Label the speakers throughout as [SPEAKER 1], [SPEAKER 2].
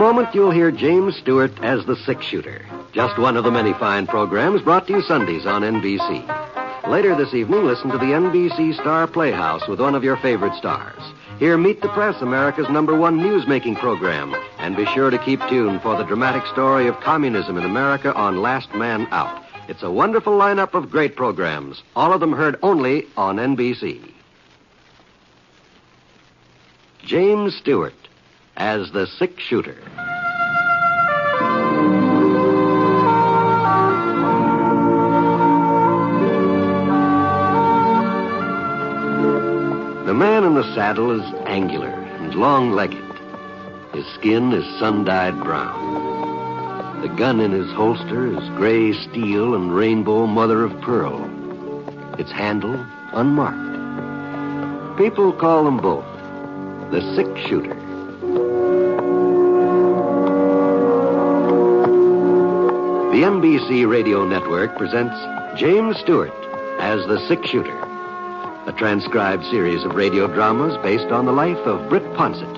[SPEAKER 1] moment, you'll hear James Stewart as the six-shooter. Just one of the many fine programs brought to you Sundays on NBC. Later this evening, listen to the NBC Star Playhouse with one of your favorite stars. Hear Meet the Press, America's #1 news-making program. And be sure to keep tuned for the dramatic story of communism in America on Last Man Out. It's a wonderful lineup of great programs, all of them heard only on NBC. James Stewart as the six-shooter. The man in the saddle is angular and long-legged. His skin is sun-dyed brown. The gun in his holster is gray steel and rainbow mother-of-pearl. Its handle unmarked. People call them both the six-shooter. The NBC Radio Network presents James Stewart as the six-shooter, a transcribed series of radio dramas based on the life of Britt Ponsett,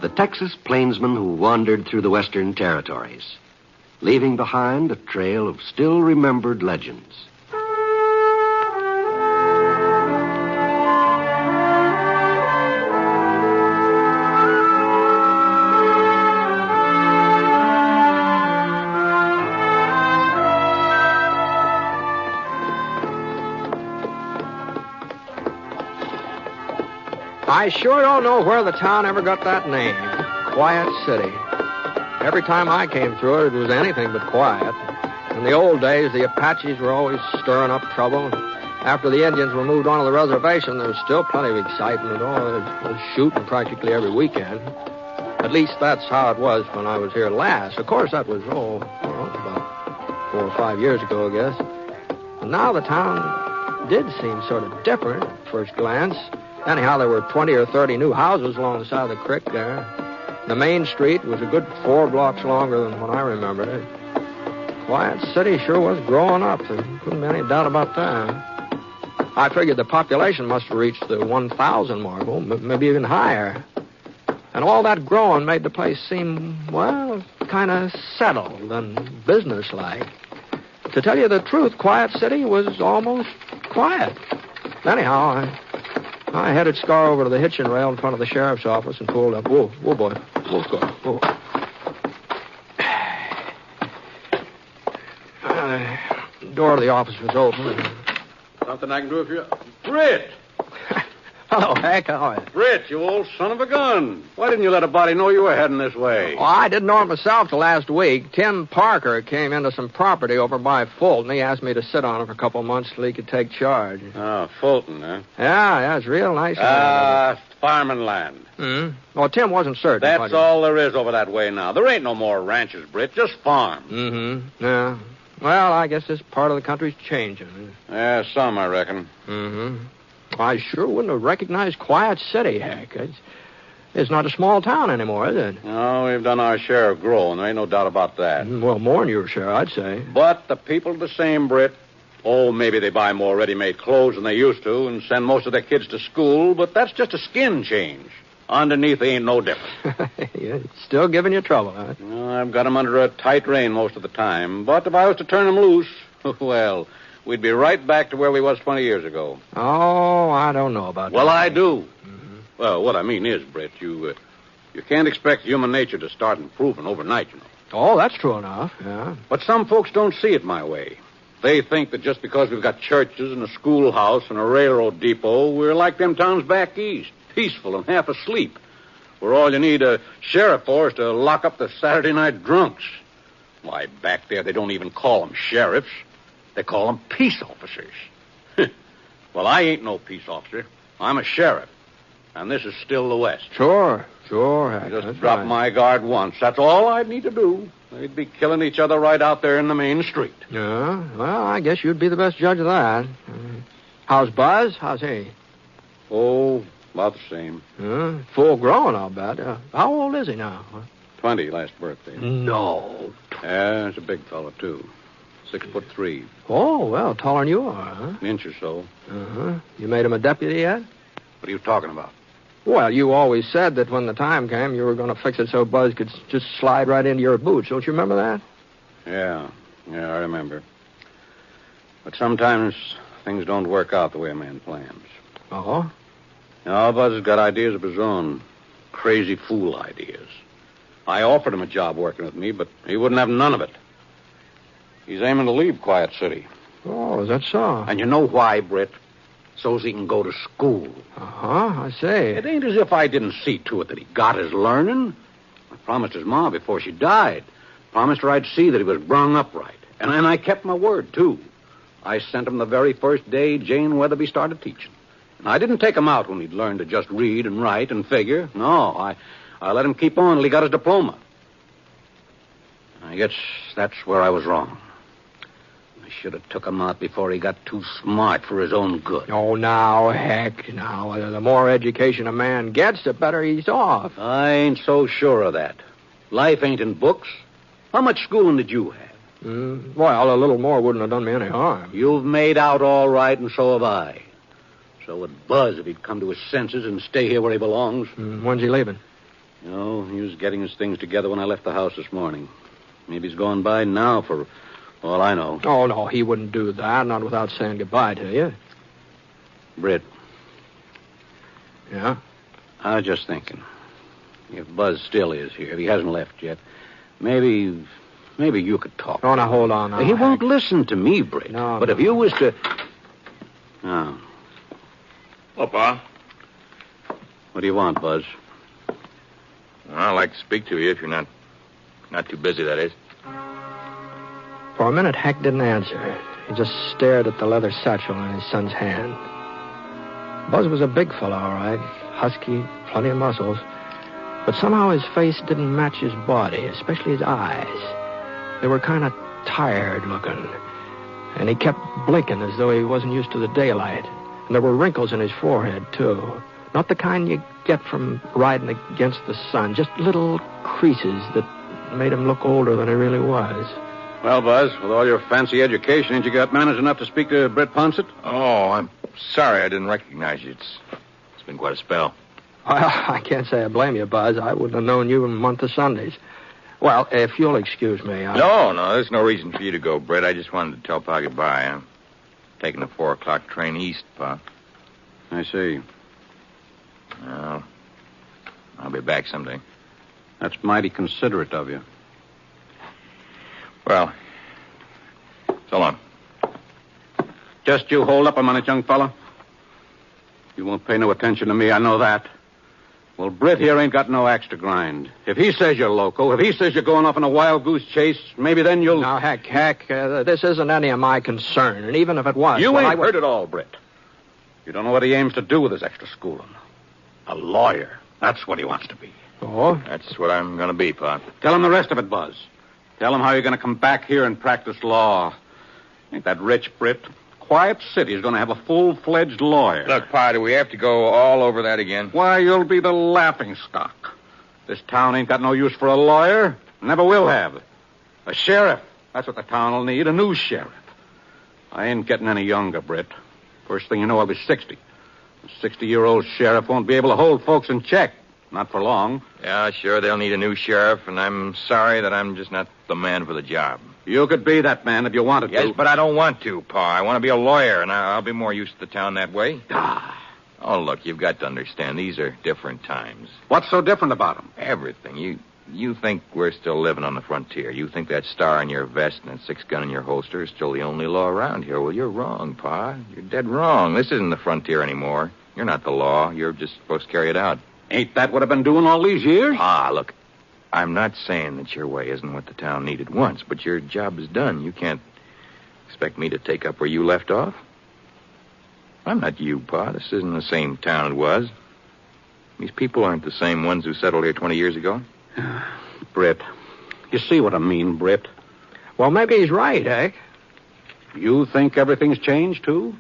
[SPEAKER 1] the Texas plainsman who wandered through the Western Territories, leaving behind a trail of still-remembered legends.
[SPEAKER 2] I sure don't know where the town ever got that name, Quiet City. Every time I came through it, it was anything but quiet. In the old days, the Apaches were always stirring up trouble. After the Indians were moved onto the reservation, there was still plenty of excitement. There was shooting practically every weekend. At least that's how it was when I was here last. Of course, that was, about 4 or 5 years ago, I guess. And now the town did seem sort of different at first glance. Anyhow, there were 20 or 30 new houses along the side of the creek there. The main street was a good 4 blocks longer than when I remembered it. Quiet City sure was growing up. There couldn't be any doubt about that. I figured the population must have reached the 1,000 mark, maybe even higher. And all that growing made the place seem, well, kind of settled and businesslike. To tell you the truth, Quiet City was almost quiet. Anyhow, I headed Scar over to the hitching rail in front of the sheriff's office and pulled up. Whoa, boy. Whoa, Scar. Whoa. The door of the office was open.
[SPEAKER 3] Something I can do if you... Britt!
[SPEAKER 2] Hello, Hank. How are you?
[SPEAKER 3] Britt, you old son of a gun. Why didn't you let a body know you were heading this way?
[SPEAKER 2] Well, I didn't know it myself till last week. Tim Parker came into some property over by Fulton. He asked me to sit on it for a couple of months till he could take charge.
[SPEAKER 3] Oh, Fulton, huh?
[SPEAKER 2] Yeah, it's real nice.
[SPEAKER 3] Farming land.
[SPEAKER 2] Well, Tim wasn't certain.
[SPEAKER 3] That's all there is over that way now. There ain't no more ranches, Britt, just farms.
[SPEAKER 2] Yeah. Well, I guess this part of the country's changing.
[SPEAKER 3] Yeah, some, I reckon.
[SPEAKER 2] I sure wouldn't have recognized Quiet City, Hank. It's not a small town anymore, is it?
[SPEAKER 3] No, we've done our share of growing. There ain't no doubt about that.
[SPEAKER 2] Well, more than your share, I'd say.
[SPEAKER 3] But the people are the same, Britt. Oh, maybe they buy more ready-made clothes than they used to and send most of their kids to school, but that's just a skin change. Underneath, they ain't no different.
[SPEAKER 2] Yeah, still giving you trouble, huh?
[SPEAKER 3] No, I've got them under a tight rein most of the time. But if I was to turn them loose, well, we'd be right back to where we was 20 years ago.
[SPEAKER 2] Oh, I don't know about that.
[SPEAKER 3] Well, I do. Well, what I mean is, Britt, you can't expect human nature to start improving overnight, you know.
[SPEAKER 2] Oh, that's true enough, yeah.
[SPEAKER 3] But some folks don't see it my way. They think that just because we've got churches and a schoolhouse and a railroad depot, we're like them towns back east, peaceful and half asleep, where all you need a sheriff for is to lock up the Saturday night drunks. Why, back there, they don't even call them sheriffs. They call them peace officers. Well, I ain't no peace officer. I'm a sheriff. And this is still the West.
[SPEAKER 2] Sure.
[SPEAKER 3] I just dropped my guard once. That's all I'd need to do. They'd be killing each other right out there in the main street.
[SPEAKER 2] Yeah, well, I guess you'd be the best judge of that. How's Buzz? How's he?
[SPEAKER 3] Oh, about the same.
[SPEAKER 2] Full grown, I'll bet. How old is he now?
[SPEAKER 3] 20 last birthday.
[SPEAKER 2] No.
[SPEAKER 3] Yeah, he's a big fellow, too. 6'3".
[SPEAKER 2] Oh, well, taller than you are, huh?
[SPEAKER 3] An inch or so.
[SPEAKER 2] You made him a deputy yet?
[SPEAKER 3] What are you talking about?
[SPEAKER 2] Well, you always said that when the time came, you were going to fix it so Buzz could just slide right into your boots. Don't you remember that?
[SPEAKER 3] Yeah, I remember. But sometimes things don't work out the way a man plans.
[SPEAKER 2] Oh?
[SPEAKER 3] No, Buzz has got ideas of his own. Crazy fool ideas. I offered him a job working with me, but he wouldn't have none of it. He's aiming to leave Quiet City.
[SPEAKER 2] Oh, is that so?
[SPEAKER 3] And you know why, Britt? So's he can go to school.
[SPEAKER 2] Uh-huh, I say.
[SPEAKER 3] It ain't as if I didn't see to it that he got his learning. I promised his ma before she died. Promised her I'd see that he was brung up right. And I kept my word, too. I sent him the very first day Jane Weatherby started teaching. And I didn't take him out when he'd learned to just read and write and figure. No, I let him keep on till he got his diploma. I guess that's where I was wrong. I should have took him out before he got too smart for his own good.
[SPEAKER 2] Oh, now, heck, now. The more education a man gets, the better he's off.
[SPEAKER 3] I ain't so sure of that. Life ain't in books. How much schooling did you have?
[SPEAKER 2] Well, a little more wouldn't have done me any harm.
[SPEAKER 3] You've made out all right, and so have I. So would Buzz if he'd come to his senses and stay here where he belongs.
[SPEAKER 2] When's he leaving?
[SPEAKER 3] You know, he was getting his things together when I left the house this morning. Maybe he's going by now for all I know.
[SPEAKER 2] Oh, no, he wouldn't do that, not without saying goodbye to you.
[SPEAKER 3] Britt.
[SPEAKER 2] Yeah?
[SPEAKER 3] I was just thinking. If Buzz still is here, if he hasn't left yet, maybe you could talk.
[SPEAKER 2] Oh, now, hold on. Now,
[SPEAKER 3] he won't listen to me, Britt.
[SPEAKER 2] No,
[SPEAKER 3] but if you was to... Oh.
[SPEAKER 4] Hello, Pa.
[SPEAKER 3] What do you want, Buzz?
[SPEAKER 4] Well, I'd like to speak to you if you're not too busy, that is.
[SPEAKER 2] For a minute, Hack didn't answer. He just stared at the leather satchel in his son's hand. Buzz was a big fellow, all right. Husky, plenty of muscles. But somehow his face didn't match his body, especially his eyes. They were kind of tired looking. And he kept blinking as though he wasn't used to the daylight. And there were wrinkles in his forehead, too. Not the kind you get from riding against the sun. Just little creases that made him look older than he really was.
[SPEAKER 3] Well, Buzz, with all your fancy education, ain't you got manners enough to speak to Britt Ponset?
[SPEAKER 4] Oh, I'm sorry I didn't recognize you. It's been quite a spell.
[SPEAKER 2] Well, I can't say I blame you, Buzz. I wouldn't have known you in a month of Sundays. Well, if you'll excuse me,
[SPEAKER 4] No, there's no reason for you to go, Britt. I just wanted to tell Pa goodbye. I'm taking the 4 o'clock train east, Pa.
[SPEAKER 3] I see.
[SPEAKER 4] Well, I'll be back someday.
[SPEAKER 3] That's mighty considerate of you.
[SPEAKER 4] Well, so long.
[SPEAKER 3] Just you hold up a minute, young fella. You won't pay no attention to me, I know that. Well, Britt here ain't got no axe to grind. If he says you're loco, if he says you're going off on a wild goose chase, maybe then you'll...
[SPEAKER 2] Now, heck, this isn't any of my concern. And even if it was...
[SPEAKER 3] You ain't heard it all, Britt. You don't know what he aims to do with his extra schooling. A lawyer. That's what he wants to be.
[SPEAKER 2] Oh?
[SPEAKER 4] That's what I'm going to be, Pa.
[SPEAKER 3] Tell him the rest of it, Buzz. Tell him how you're going to come back here and practice law. Ain't that rich, Britt? Quiet City's going to have a full-fledged lawyer.
[SPEAKER 4] Look, Pa, do we have to go all over that again?
[SPEAKER 3] Why, you'll be the laughing stock. This town ain't got no use for a lawyer. Never will have. A sheriff. That's what the town will need, a new sheriff. I ain't getting any younger, Britt. First thing you know, I'll be 60. A 60-year-old sheriff won't be able to hold folks in check. Not for long.
[SPEAKER 4] Yeah, sure, they'll need a new sheriff, and I'm sorry that I'm just not the man for the job.
[SPEAKER 3] You could be that man if you wanted to.
[SPEAKER 4] Yes, but I don't want to, Pa. I want to be a lawyer, and I'll be more used to the town that way. Oh, look, you've got to understand, these are different times.
[SPEAKER 3] What's so different about them?
[SPEAKER 4] Everything. You think we're still living on the frontier. You think that star on your vest and that 6-gun in your holster is still the only law around here. Well, you're wrong, Pa. You're dead wrong. This isn't the frontier anymore. You're not the law. You're just supposed to carry it out.
[SPEAKER 3] Ain't that what I've been doing all these years?
[SPEAKER 4] Pa, look, I'm not saying that your way isn't what the town needed once, but your job is done. You can't expect me to take up where you left off. I'm not you, Pa. This isn't the same town it was. These people aren't the same ones who settled here 20 years ago.
[SPEAKER 3] Britt, you see what I mean, Britt?
[SPEAKER 2] Well, maybe he's right, Hank.
[SPEAKER 3] You think everything's changed, too?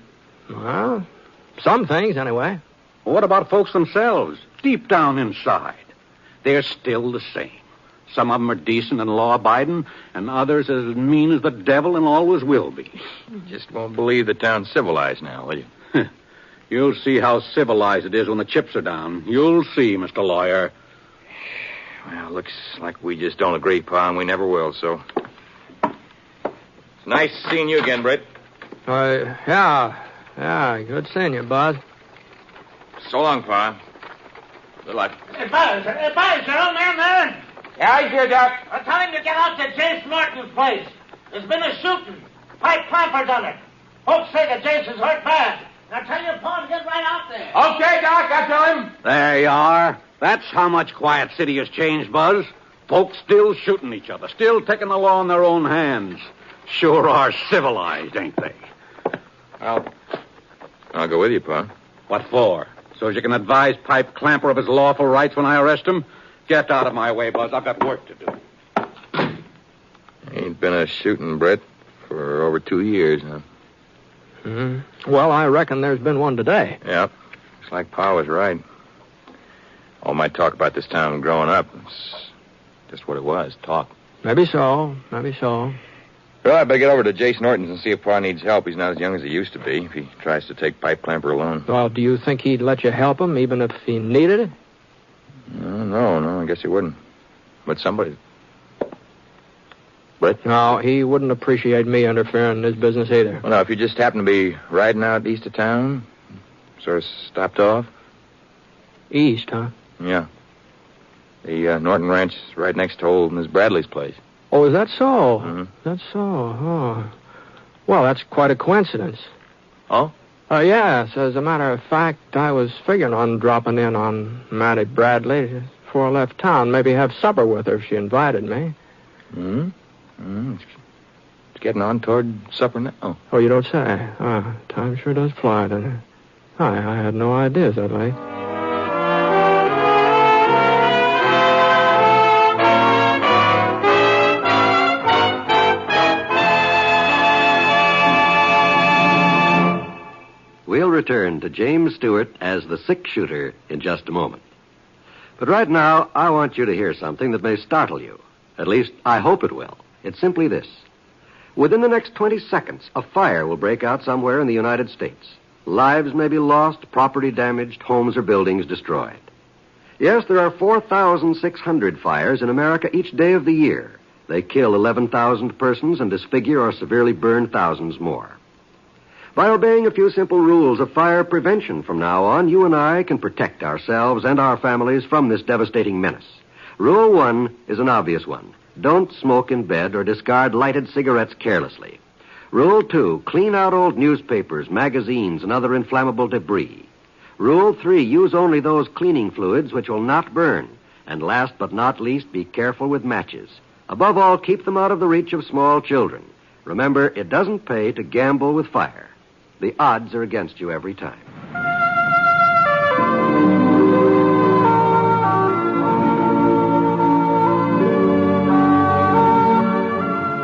[SPEAKER 2] Well, some things, anyway.
[SPEAKER 3] Well, what about folks themselves, deep down inside? They're still the same. Some of them are decent and law-abiding, and others as mean as the devil and always will be.
[SPEAKER 4] You just won't believe the town's civilized now, will you?
[SPEAKER 3] You'll see how civilized it is when the chips are down. You'll see, Mr. Lawyer.
[SPEAKER 4] Well, looks like we just don't agree, Pa, and we never will, so. It's nice seeing you again, Britt.
[SPEAKER 2] Yeah, good seeing you, Bud.
[SPEAKER 4] So long, Pa. Good luck.
[SPEAKER 5] Hey, Buzz, your old man there?
[SPEAKER 4] Yeah, he's here, Doc.
[SPEAKER 5] Well, tell him to get out to Jace Norton's place. There's been a shooting. Pipe Clamper done it. Folks say that Jace is hurt bad. Now tell your pa to get right out there.
[SPEAKER 4] Okay, Doc, I'll tell him.
[SPEAKER 3] There you are. That's how much Quiet City has changed, Buzz. Folks still shooting each other, still taking the law in their own hands. Sure are civilized, ain't they?
[SPEAKER 4] I'll go with you, Pa.
[SPEAKER 3] What for? So as you can advise Pipe Clamper of his lawful rights when I arrest him? Get out of my way, Buzz. I've got work to do.
[SPEAKER 4] Ain't been a shooting, Britt, for over 2 years now.
[SPEAKER 2] Well, I reckon there's been one today.
[SPEAKER 4] Yep. Looks like Pa was right. All my talk about this town growing up, it's just what it was, talk.
[SPEAKER 2] Maybe so.
[SPEAKER 4] Well, I better get over to Jace Norton's and see if Pa needs help. He's not as young as he used to be if he tries to take Pipe Clamper alone.
[SPEAKER 2] Well, do you think he'd let you help him even if he needed it?
[SPEAKER 4] No, I guess he wouldn't. But somebody... But?
[SPEAKER 2] No, he wouldn't appreciate me interfering in his business either.
[SPEAKER 4] Well, now, if you just happen to be riding out east of town, sort of stopped off.
[SPEAKER 2] East, huh?
[SPEAKER 4] Yeah. The Norton Ranch is right next to old Miss Bradley's place.
[SPEAKER 2] Oh, is that so?
[SPEAKER 4] Mm-hmm.
[SPEAKER 2] That's so, oh. Well, that's quite a coincidence.
[SPEAKER 4] Oh?
[SPEAKER 2] Yes. As a matter of fact, I was figuring on dropping in on Mattie Bradley before I left town. Maybe have supper with her if she invited me.
[SPEAKER 4] It's getting on toward supper now.
[SPEAKER 2] Oh, you don't say. Time sure does fly, doesn't it? I had no idea that late.
[SPEAKER 1] We'll return to James Stewart as the six-shooter in just a moment. But right now, I want you to hear something that may startle you. At least, I hope it will. It's simply this. Within the next 20 seconds, a fire will break out somewhere in the United States. Lives may be lost, property damaged, homes or buildings destroyed. Yes, there are 4,600 fires in America each day of the year. They kill 11,000 persons and disfigure or severely burn thousands more. By obeying a few simple rules of fire prevention from now on, you and I can protect ourselves and our families from this devastating menace. Rule 1 is an obvious one. Don't smoke in bed or discard lighted cigarettes carelessly. Rule 2, clean out old newspapers, magazines, and other inflammable debris. Rule 3, use only those cleaning fluids which will not burn. And last but not least, be careful with matches. Above all, keep them out of the reach of small children. Remember, it doesn't pay to gamble with fire. The odds are against you every time.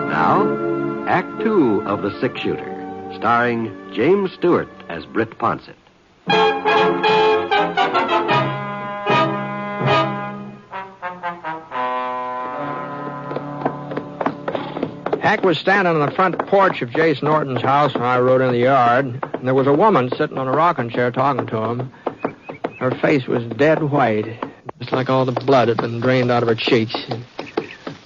[SPEAKER 1] Now, Act 2 of The Six-Shooter, starring James Stewart as Britt Ponsett.
[SPEAKER 2] Hack was standing on the front porch of Jace Norton's house when I rode in the yard, and there was a woman sitting on a rocking chair talking to him. Her face was dead white, just like all the blood had been drained out of her cheeks.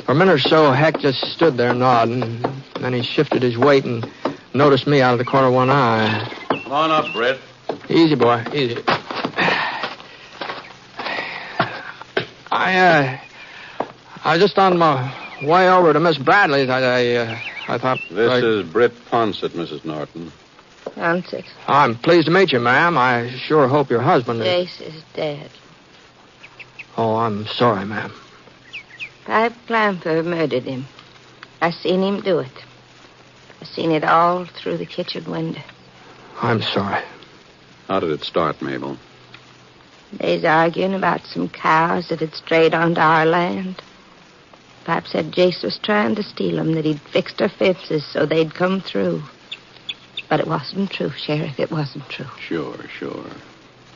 [SPEAKER 2] For a minute or so, Hack just stood there nodding, and then he shifted his weight and noticed me out of the corner of one eye.
[SPEAKER 3] Come on up, Britt.
[SPEAKER 2] Easy, boy, easy. I was just on my way over to Miss Bradley's. I thought...
[SPEAKER 3] This is Britt Ponsett, Mrs. Norton.
[SPEAKER 6] Ponsett.
[SPEAKER 2] I'm pleased to meet you, ma'am. I sure hope your husband is...
[SPEAKER 6] Jace is dead.
[SPEAKER 2] Oh, I'm sorry, ma'am.
[SPEAKER 6] Pipe Clamper murdered him. I seen him do it. I seen it all through the kitchen window.
[SPEAKER 2] I'm sorry.
[SPEAKER 3] How did it start, Mabel?
[SPEAKER 6] They's arguing about some cows that had strayed onto our land. Pipe said Jace was trying to steal them, that he'd fixed our fences so they'd come through. But it wasn't true, Sheriff. It wasn't true.
[SPEAKER 3] Sure.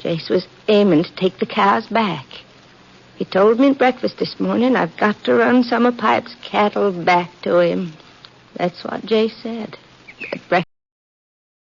[SPEAKER 6] Jace was aiming to take the cows back. He told me at breakfast this morning I've got to run some of Pipe's cattle back to him. That's what Jace said at breakfast.